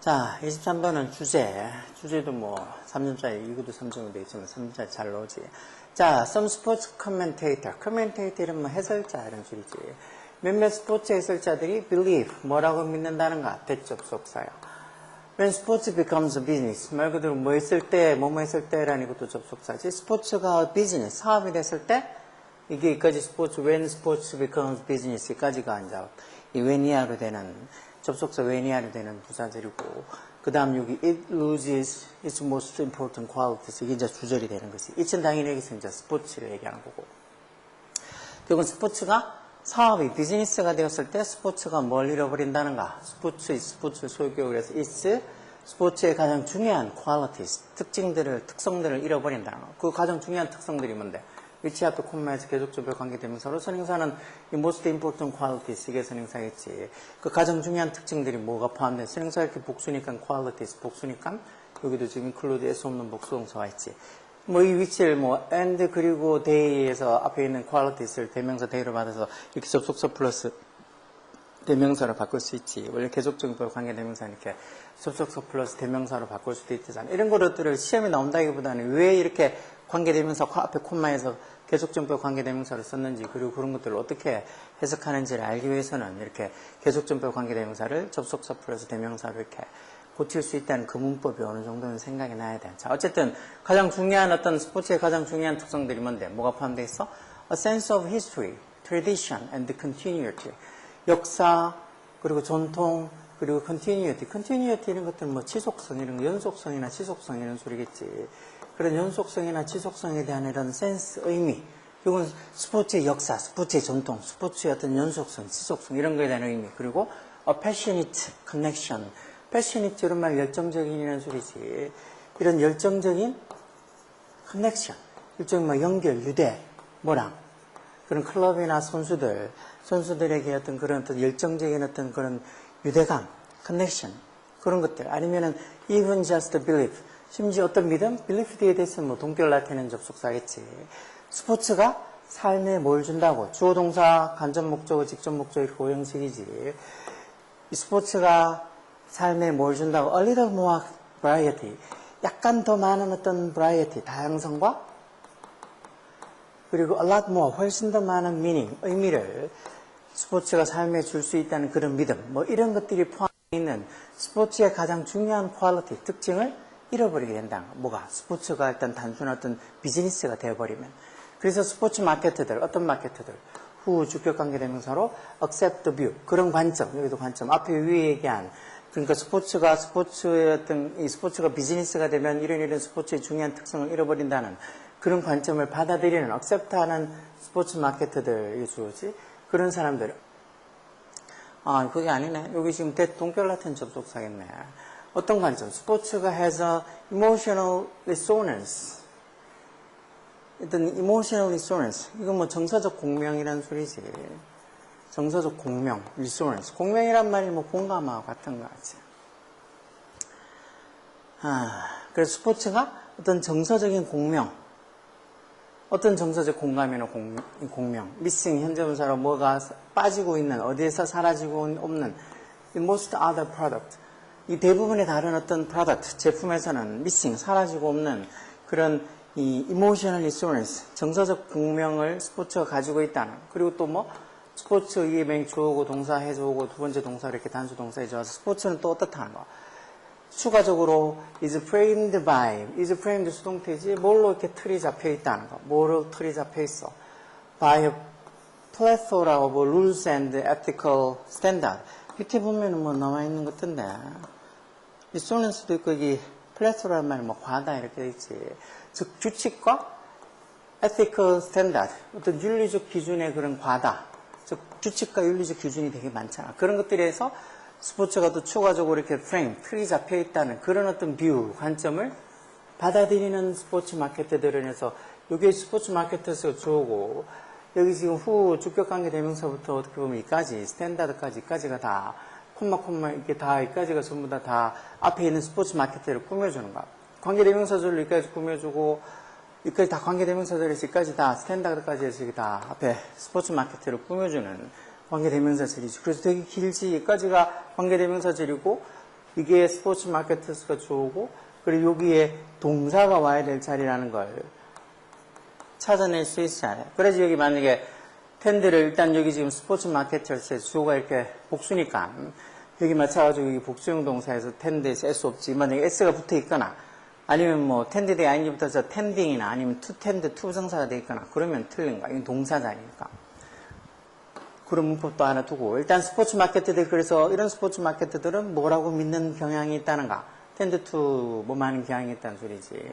자, 23번은 주제도 뭐 3점짜리, 이것도 3점이 되겠지만 3점짜리 잘 나오지. 자, some sports commentator. commentator은 뭐 해설자 이런 소리지. 몇몇 스포츠 해설자들이 believe, 뭐라고 믿는다는가? 대접속사야. When sports becomes a business. 말 그대로 뭐 했을 때, 뭐뭐 했을 때라는 것도 접속사지. 스포츠가 비즈니스, 사업이 됐을 때, 이게 여기까지 스포츠, when sports becomes business, 여기까지가 아니라, 이 when 이하로 되는, 접속사 when 이하로 되는 부사절이고, 그 다음 여기 it loses its most important qualities. 이게 이제 주절이 되는 것이. it은 당연히 여기서 이제 스포츠를 얘기하는 거고. 결국은 스포츠가 사업이 비즈니스가 되었을 때 스포츠가 뭘 잃어버린다는가? 스포츠 소유격을 해서 it's 스포츠의 가장 중요한 qualities, 특성들을 잃어버린다는 거. 그 가장 중요한 특성들이 뭔데? 위치 앞에 콤마에서 계속적으로 관계되면서로 선행사는 이 most important qualities 이게 선행사겠지. 그 가장 중요한 특징들이 뭐가 포함돼? 선행사 이렇게 복수니까 qualities, 복수니까 여기도 지금 include S 없는 복수동사가 있지. 뭐 이 위치를 뭐 and 그리고 they에서 앞에 있는 qualities를 대명사 they로 받아서 이렇게 접속사 플러스 대명사로 바꿀 수 있지. 원래 계속적인 관계대명사 이렇게 접속사 플러스 대명사로 바꿀 수도 있잖아. 이런 것들을 시험에 나온다기보다는 왜 이렇게 관계대명사 앞에 콤마에서 계속적인 관계대명사를 썼는지 그리고 그런 것들을 어떻게 해석하는지를 알기 위해서는 이렇게 계속적인 관계대명사를 접속사 플러스 대명사로 이렇게 고칠 수 있다는 그 문법이 어느 정도는 생각이 나야 돼. 자, 어쨌든 가장 중요한 어떤 스포츠의 가장 중요한 특성들이 뭔데? 뭐가 포함되어 있어? A sense of history, tradition, and continuity. 역사, 그리고 전통, 그리고 continuity. continuity 이런 것들은 뭐 지속성, 이런 거, 연속성이나 지속성 이런 소리겠지. 그런 연속성이나 지속성에 대한 이런 센스, 의미. 이건 스포츠의 역사, 스포츠의 전통, 스포츠의 어떤 연속성, 지속성 이런 거에 대한 의미. 그리고 a passionate connection. passionate 이런 말 열정적인이라는 소리지. 이런 열정적인 connection. 일종의 뭐 연결, 유대, 뭐랑. 그런 클럽이나 선수들에게 어떤 그런 어떤 열정적인 어떤 그런 유대감, connection. 그런 것들. 아니면은 even just belief. 심지어 어떤 믿음? belief 뒤에 대해서는 뭐 동격을 나타내는 접속사겠지. 스포츠가 삶에 뭘 준다고? 주어 동사, 간접 목적어, 직접 목적어 이렇게 오형식이지. 이 스포츠가 삶에 뭘 준다고? A little more variety. 약간 더 많은 어떤 variety, 다양성과 그리고 a lot more, 훨씬 더 많은 meaning, 의미를 스포츠가 삶에 줄 수 있다는 그런 믿음, 뭐 이런 것들이 포함되어 있는 스포츠의 가장 중요한 퀄리티, 특징을 잃어버리게 된다. 뭐가? 스포츠가 일단 단순한 어떤 비즈니스가 되어버리면. 그래서 스포츠 마케터들, 어떤 마케터들, 후 주격관계대명사로 accept the view, 그런 관점, 여기도 관점, 앞에 위에 얘기한 그러니까 스포츠의 어떤, 이 스포츠가 비즈니스가 되면 이런 스포츠의 중요한 특성을 잃어버린다는 그런 관점을 받아들이는, accept하는 스포츠 마케터들이 주어지. 그런 사람들. 아, 그게 아니네. 여기 지금 동격 같은 접속사겠네. 어떤 관점? 스포츠가 has a emotional resonance. 일단 emotional resonance. 이건 뭐 정서적 공명이라는 소리지. 정서적 공명, resonance. 공명이란 말이 뭐 공감하고 같은 거 같지. 그래서 스포츠가 어떤 정서적인 공명, 어떤 정서적 공감이나 공명, missing, 현재분사로 뭐가 빠지고 있는, 어디에서 사라지고 없는, most other product. 이 대부분의 다른 어떤 product, 제품에서는 missing, 사라지고 없는 그런 이 emotional resonance, 정서적 공명을 스포츠가 가지고 있다는. 그리고 또 뭐, 스포츠 이게 맨 주어고 동사 해주고 두 번째 동사 이렇게 단수 동사 해줘서 스포츠는 또 어떻다는 거. 추가적으로 is framed by, is framed 수동태지 뭘로 이렇게 틀이 잡혀 있다는 거. 뭐로 틀이 잡혀 있어? by a plethora of rules and ethical standard. 밑에 보면은 뭐 나와 있는 것 같은데 리소넌스도 있고 여기 플래토라는 말은 뭐 과다 이렇게 돼 있지. 즉 규칙과 ethical standard, 어떤 윤리적 기준의 그런 과다. 즉 규칙과 윤리적 기준이 되게 많잖아. 그런 것들에서 스포츠가 또 추가적으로 이렇게 프레임, 틀이 잡혀 있다는 그런 어떤 뷰, 관점을 받아들이는 스포츠 마케터들은 해서 여기 스포츠 마케터에서 주어고 여기 지금 후 주격관계 대명사부터 어떻게 보면 이까지, 스탠다드까지, 이까지가 다 콤마 이렇게 다 이까지가 전부 다 앞에 있는 스포츠 마케터를 꾸며주는 거야. 관계 대명사절로 이까지 꾸며주고 여기까지 다 관계대명사절에서 여기까지 다 스탠다드까지 해서 여기 다 앞에 스포츠 마케터를 꾸며주는 관계대명사절이지. 그래서 되게 길지. 여기까지가 관계대명사절이고 이게 스포츠 마케터스가 주어고, 그리고 여기에 동사가 와야 될 자리라는 걸 찾아낼 수 있어요. 그래서 여기 만약에 텐드를 일단 여기 지금 스포츠 마케터스의 주어가 이렇게 복수니까 여기 맞춰가지고 여기 복수형 동사에서 텐드에서 S 없지. 만약에 S가 붙어 있거나 아니면 뭐 텐드 대 ing부터 붙어서 텐딩이나 아니면 투 텐드 투부정사가 돼 있거나 그러면 틀린 거야. 이건 동사자니까. 그런 문법도 하나 두고 일단 스포츠 마케터들 그래서 이런 스포츠 마케터들은 뭐라고 믿는 경향이 있다는가? 텐드 투 뭐 많은 경향이 있다는 소리지.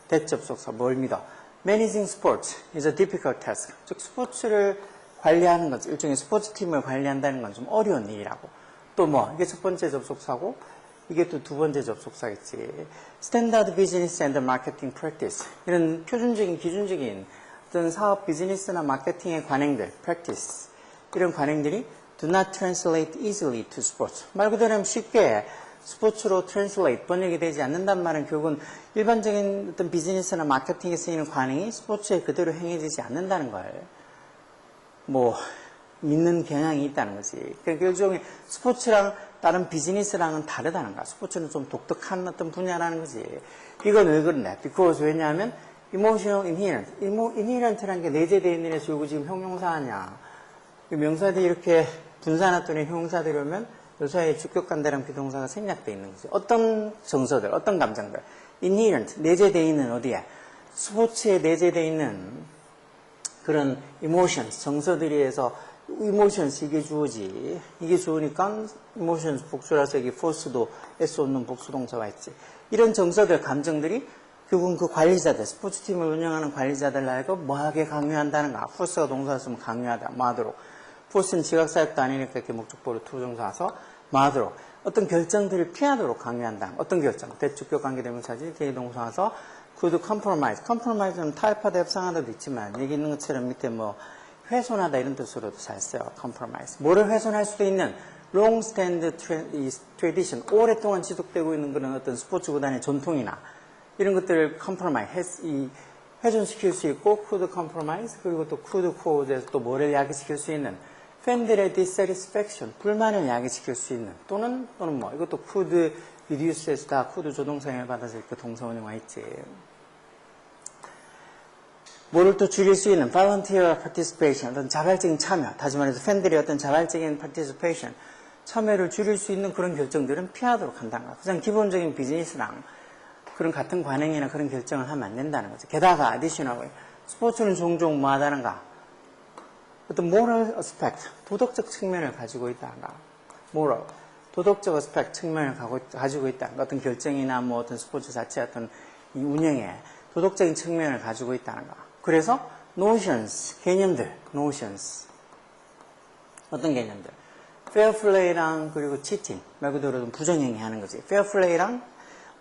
대접속사 뭘 믿어? Managing sports is a difficult task. 즉 스포츠를 관리하는 것, 일종의 스포츠 팀을 관리한다는 건 좀 어려운 일이라고. 또 뭐 이게 첫 번째 접속사고 이게 또 두 번째 접속사겠지. Standard business and marketing practice. 이런 표준적인 기준적인 어떤 사업 비즈니스나 마케팅의 관행들, practice 이런 관행들이 do not translate easily to sports. 말 그대로 쉽게 스포츠로 translate, 번역이 되지 않는단 말은 결국은 일반적인 어떤 비즈니스나 마케팅에 쓰이는 관행이 스포츠에 그대로 행해지지 않는다는 걸 뭐 믿는 경향이 있다는 거지. 그러니까 일종의 스포츠랑 다른 비즈니스랑은 다르다는 거야. 스포츠는 좀 독특한 어떤 분야라는 거지. 이건 왜 그러냐? because 왜냐하면 emotional inherent. inherent라는 게 내재되어 있는 애서 이거 지금 형용사 아니야. 명사들이 이렇게 분사놨더니 형용사들이 오면 요 사이에 주격관대랑 비동사가 생략되어 있는 거지. 어떤 정서들, 어떤 감정들. inherent, 내재되어 있는 어디에? 스포츠에 내재되어 있는 그런 emotions, 정서들이 해서 emotions 이게 주어지. 이게 주어니까 emotions 복수라서 여기 force도 S 없는 복수동사가 있지. 이런 정서들, 감정들이 결국은 그 관리자들, 스포츠팀을 운영하는 관리자들 나이가 뭐하게 강요한다는가. force가 동사였으면 강요하다, 뭐 하도록. force는 지각사역도 아니니까 이렇게 목적보로 투정사 와서 뭐 하도록. 어떤 결정들을 피하도록 강요한다. 어떤 결정? 대주격 관계대명사지, 대동사 와서 could compromise. compromise는 타입화돼 협상하다도 있지만 여기 있는 것처럼 밑에 뭐 훼손하다 이런 뜻으로도 잘 써요. compromise. 뭐를 훼손할 수도 있는 long-stand tradition. 오랫동안 지속되고 있는 그런 어떤 스포츠 구단의 전통이나 이런 것들을 compromise, 훼손시킬 수 있고 could compromise 그리고 또 could cause에서 또 뭐를 야기시킬 수 있는 팬들의 dissatisfaction, 불만을 야기시킬 수 있는 또는 뭐 이것도 could reduce에서 다 could 조동사형을 받아서 이렇게 동사 원형화 있지. 뭐를 또 줄일 수 있는 volunteer participation, 어떤 자발적인 참여, 다시 말해서 팬들의 어떤 자발적인 participation, 참여를 줄일 수 있는 그런 결정들은 피하도록 한다는 거야. 가장 기본적인 비즈니스랑 그런 같은 관행이나 그런 결정을 하면 안 된다는 거죠. 게다가 additionally 스포츠는 종종 뭐 하다는가? 어떤 moral aspect, 도덕적 측면을 가지고 있다는가? moral, 도덕적 aspect 측면을 가지고 있다는 거. 어떤 결정이나 뭐 어떤 스포츠 자체 어떤 이 운영에 도덕적인 측면을 가지고 있다는 거. 그래서 notions, 개념들, notions. 어떤 개념들? fair play랑 그리고 cheating, 말 그대로 부정행위 하는 거지. fair play랑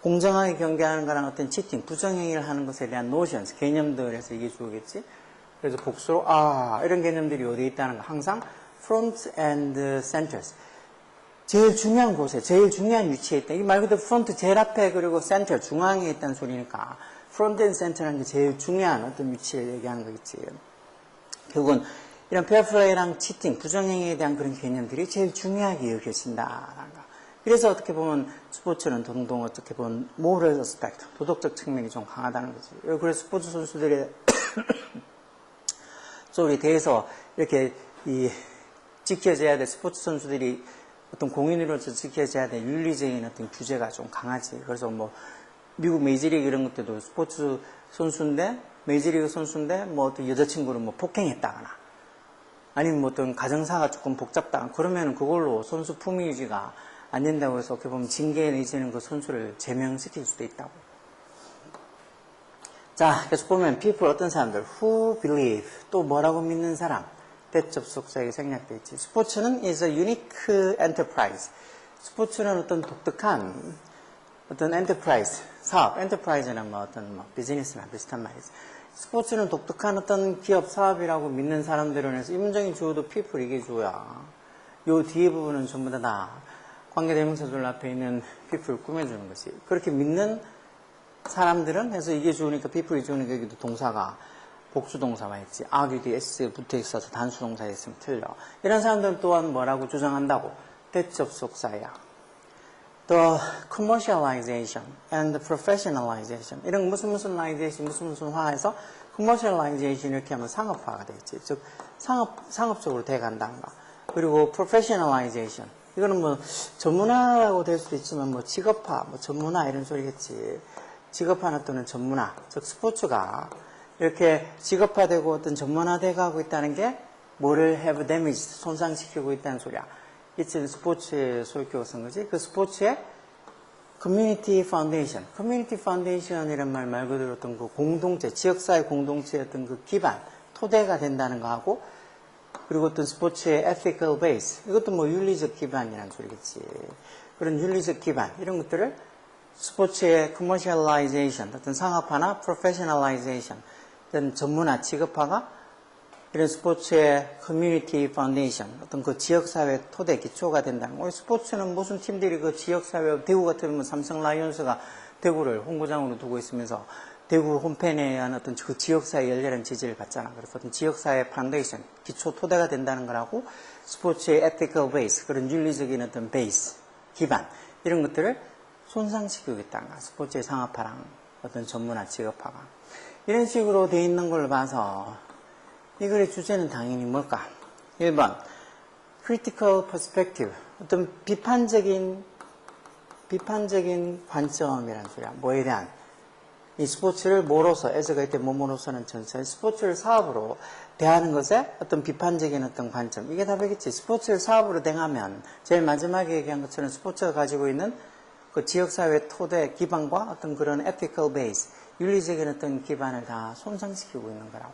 공정하게 경기하는 거랑 어떤 cheating, 부정행위를 하는 것에 대한 notions, 개념들에서 이게 주어겠지. 그래서 복수로 이런 개념들이 어디에 있다는 거. 항상 front and centers. 제일 중요한 곳에, 제일 중요한 위치에 있다. 이 말 그대로 front 제일 앞에 그리고 center 중앙에 있다는 소리니까 front and center라는 게 제일 중요한 어떤 위치를 얘기하는 거겠지. 결국은 이런 fair play랑 cheating, 부정행위에 대한 그런 개념들이 제일 중요하게 여겨진다라는 거. 그래서 어떻게 보면 스포츠는 동동 어떻게 보면 moral aspect, 도덕적 측면이 좀 강하다는 거지. 그래서 스포츠 선수들의 소리에 대해서 이렇게 지켜져야 될 스포츠 선수들이 어떤 공인으로서 지켜져야 될 윤리적인 어떤 규제가 좀 강하지. 그래서 뭐 미국 메이저리그 이런 것들도 스포츠 선수인데 메이저리그 선수인데 뭐 어떤 여자친구를 뭐 폭행했다거나 아니면 뭐 어떤 가정사가 조금 복잡다 그러면 그걸로 선수 품위 유지가 안 된다고 해서 어떻게 보면 징계 내지는 그 선수를 제명시킬 수도 있다고. 자, 계속 보면 people 어떤 사람들 who believe 또 뭐라고 믿는 사람 대접속사에게 생략되어 있지. 스포츠는 is a unique enterprise. 스포츠는 어떤 독특한 어떤 enterprise 사업, enterprise는 뭐 어떤 뭐 비즈니스나 비슷한 말이지. 스포츠는 독특한 어떤 기업 사업이라고 믿는 사람들은 해서 이 문장의 주어도 people 이게 주어야. 요 뒤에 부분은 전부 다 관계대명사절 앞에 있는 people을 꾸며주는 것이. 그렇게 믿는 사람들은 해서 이게 주어니까 people이 주어니까 여기도 동사가 복수동사가 있지. argue 뒤에 s 붙어 있어서 단수동사에 있으면 틀려. 이런 사람들은 또한 뭐라고 주장한다고? 대접속사야. the commercialization and the professionalization. 이런 무슨ization, 무슨화해서 commercialization 이렇게 하면 상업화가 되겠지. 즉, 상업적으로 돼간다는 거. 그리고 professionalization. 이거는 뭐 전문화라고 될 수도 있지만 뭐 직업화, 뭐 전문화 이런 소리겠지. 직업화나 또는 전문화. 즉, 스포츠가 이렇게 직업화되고 어떤 전문화돼 가고 있다는 게 뭐를 have damaged, 손상시키고 있다는 소리야. 이쯤 스포츠의 소유격을 쓴 거지. 그 스포츠의 community foundation. community foundation이란 말 그대로 어떤 그 공동체, 지역사회 공동체의 어떤 그 기반, 토대가 된다는 거하고, 그리고 어떤 스포츠의 ethical base. 이것도 뭐 윤리적 기반이라는 소리겠지. 그런 윤리적 기반, 이런 것들을 스포츠의 commercialization, 어떤 상업화나 professionalization, 어떤 전문화, 직업화가 이런 스포츠의 커뮤니티 파운데이션, 어떤 그 지역사회 토대, 기초가 된다는 거예요. 스포츠는 무슨 팀들이 그 지역사회, 대구 같으면 삼성 라이온스가 대구를 홍보장으로 두고 있으면서 대구 홈팬에 의한 어떤 그 지역사회 열렬한 지지를 받잖아. 그래서 어떤 지역사회 파운데이션, 기초 토대가 된다는 거라고 스포츠의 ethical base, 그런 윤리적인 어떤 베이스, 기반, 이런 것들을 손상시키고 있다는 거야. 스포츠의 상업화랑 어떤 전문화, 직업화가. 이런 식으로 돼 있는 걸 봐서 이 글의 주제는 당연히 뭘까? 1번, critical perspective. 어떤 비판적인 관점이라는 소리야. 뭐에 대한? 이 스포츠를 뭐로서, 에서가 이때 뭐뭐로서는 전체, 스포츠를 사업으로 대하는 것에 어떤 비판적인 어떤 관점. 이게 답이겠지. 스포츠를 사업으로 대하면, 제일 마지막에 얘기한 것처럼 스포츠가 가지고 있는 그 지역사회 토대 기반과 어떤 그런 ethical base, 윤리적인 어떤 기반을 다 손상시키고 있는 거라고.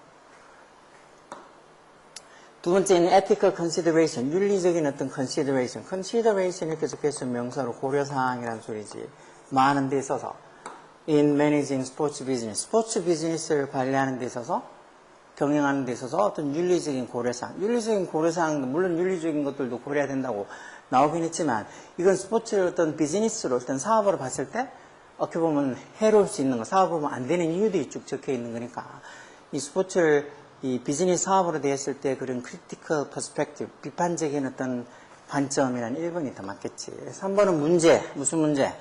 두 번째는 ethical consideration, 윤리적인 어떤 consideration. consideration 이렇게 적혀있어 명사로 고려사항이라는 소리지. 많은 데 있어서 in managing sports business, 스포츠 비즈니스를 관리하는 데 있어서, 경영하는 데 있어서 어떤 윤리적인 고려사항. 윤리적인 고려사항도 물론 윤리적인 것들도 고려해야 된다고 나오긴 했지만, 이건 스포츠를 어떤 비즈니스로, 어떤 사업으로 봤을 때 어떻게 보면 해로울 수 있는 거, 사업을 안 되는 이유들이 쭉 적혀 있는 거니까 이 스포츠를 이 비즈니스 사업으로 되었을 때 그런 critical perspective, 비판적인 어떤 관점이라는 1번이 더 맞겠지. 3번은 문제, 무슨 문제?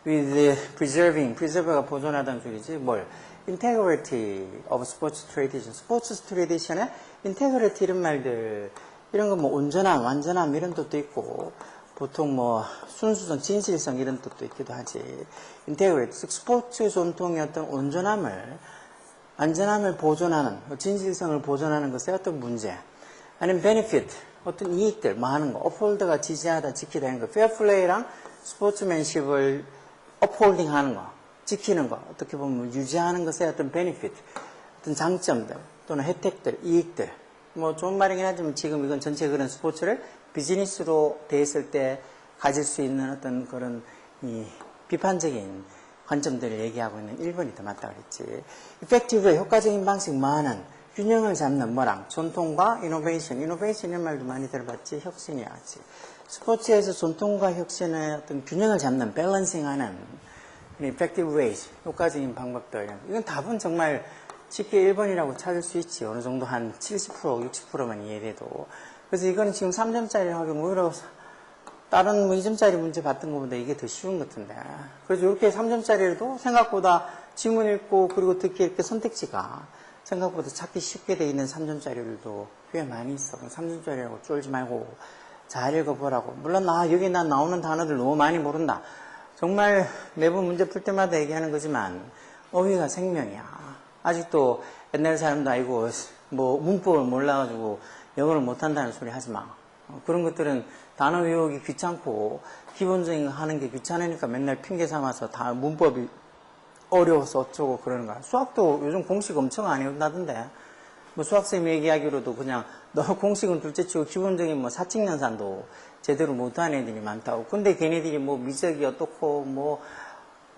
with preserve가 보존하다는 소리지. 뭘? integrity of sports tradition. 스포츠 트레디션의 integrity 이런 말들, 이런 거 뭐 온전함, 완전함 이런 뜻도 있고, 보통 뭐 순수성, 진실성 이런 뜻도 있기도 하지. integrity, 즉 스포츠 전통의 어떤 온전함을, 안전함을 보존하는, 진실성을 보존하는 것의 어떤 문제, 아니면 benefit, 어떤 이익들, 많은 거, uphold가 지지하다, 지키다 하는 거, fair play랑 스포츠맨십을 upholding 하는 거, 지키는 거, 어떻게 보면 유지하는 것의 어떤 benefit, 어떤 장점들, 또는 혜택들, 이익들, 뭐 좋은 말이긴 하지만 지금 이건 전체 그런 스포츠를 비즈니스로 돼 있을 때 가질 수 있는 어떤 그런 이 비판적인 관점들을 얘기하고 있는 1번이 더 맞다 그랬지. effective의 효과적인 방식 많은, 균형을 잡는 뭐랑, 전통과 innovation 이런 말도 많이 들어봤지. 혁신이야지. 스포츠에서 전통과 혁신의 어떤 균형을 잡는, 밸런싱하는 effective ways, 효과적인 방법들. 이건 답은 정말 쉽게 1번이라고 찾을 수 있지. 어느 정도 한 70%, 60%만 이해돼도. 그래서 이거는 지금 3점짜리 하기 뭐 이러고 다른 뭐 2점짜리 문제 봤던 것보다 이게 더 쉬운 것 같은데. 그래서 이렇게 3점짜리라도 생각보다 지문 읽고 그리고 듣기 이렇게 선택지가 생각보다 찾기 쉽게 돼 있는 3점짜리들도 꽤 많이 있어. 3점짜리라고 쫄지 말고 잘 읽어보라고. 물론 여기 난 나오는 단어들 너무 많이 모른다. 정말 매번 문제 풀 때마다 얘기하는 거지만 어휘가 생명이야. 아직도 옛날 사람도 아니고 뭐 문법을 몰라가지고 영어를 못한다는 소리 하지 마. 그런 것들은 단어 외우기 귀찮고 기본적인 거 하는 게 귀찮으니까 맨날 핑계 삼아서 다 문법이 어려워서 어쩌고 그러는 거야. 수학도 요즘 공식 엄청 안 외운다던데. 뭐 수학생이 얘기하기로도 그냥 너 공식은 둘째치고 기본적인 뭐 사칙연산도 제대로 못하는 애들이 많다고. 근데 걔네들이 뭐 미적이 어떻고 뭐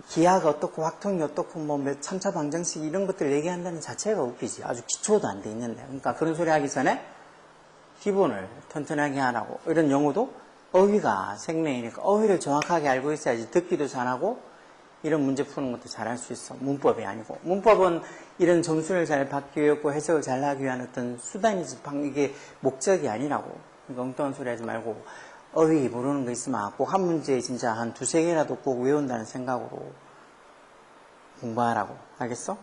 기하가 어떻고 확통이 어떻고 뭐 몇 3차 방정식 이런 것들 얘기한다는 자체가 웃기지. 아주 기초도 안 돼 있는데. 그러니까 그런 소리 하기 전에 기본을 튼튼하게 하라고. 이런 용어도 어휘가 생명이니까 어휘를 정확하게 알고 있어야지 듣기도 잘하고 이런 문제 푸는 것도 잘할 수 있어. 문법이 아니고. 문법은 이런 점수를 잘 받기 위해서 해석을 잘 하기 위한 어떤 수단이지 이게 목적이 아니라고. 그러니까 엉뚱한 소리 하지 말고 어휘 모르는 거 있으면 꼭 한 문제에 진짜 한 두세 개라도 꼭 외운다는 생각으로 공부하라고. 알겠어?